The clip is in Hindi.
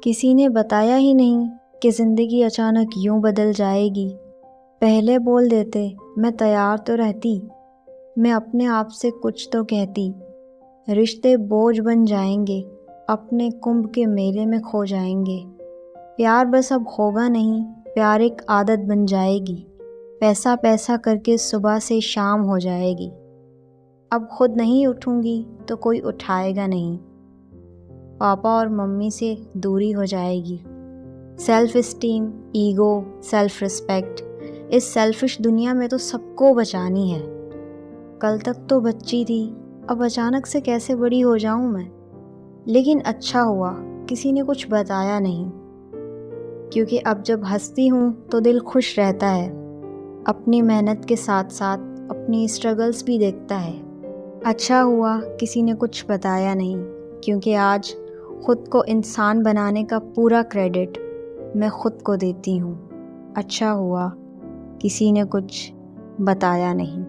किसी ने बताया ही नहीं कि ज़िंदगी अचानक यूं बदल जाएगी। पहले बोल देते मैं तैयार तो रहती, मैं अपने आप से कुछ तो कहती। रिश्ते बोझ बन जाएंगे, अपने कुंभ के मेले में खो जाएंगे। प्यार बस अब होगा नहीं, प्यार एक आदत बन जाएगी। पैसा पैसा करके सुबह से शाम हो जाएगी। अब खुद नहीं उठूंगी तो कोई उठाएगा नहीं। पापा और मम्मी से दूरी हो जाएगी। Self esteem, ego, self respect, इस सेल्फिश दुनिया में तो सबको बचानी है। कल तक तो बच्ची थी, अब अचानक से कैसे बड़ी हो जाऊं मैं। लेकिन अच्छा हुआ किसी ने कुछ बताया नहीं, क्योंकि अब जब हंसती हूँ तो दिल खुश रहता है। अपनी मेहनत के साथ साथ अपनी स्ट्रगल्स भी देखता है। अच्छा हुआ किसी ने कुछ बताया नहीं, क्योंकि आज खुद को इंसान बनाने का पूरा क्रेडिट मैं खुद को देती हूँ। अच्छा हुआ किसी ने कुछ बताया नहीं।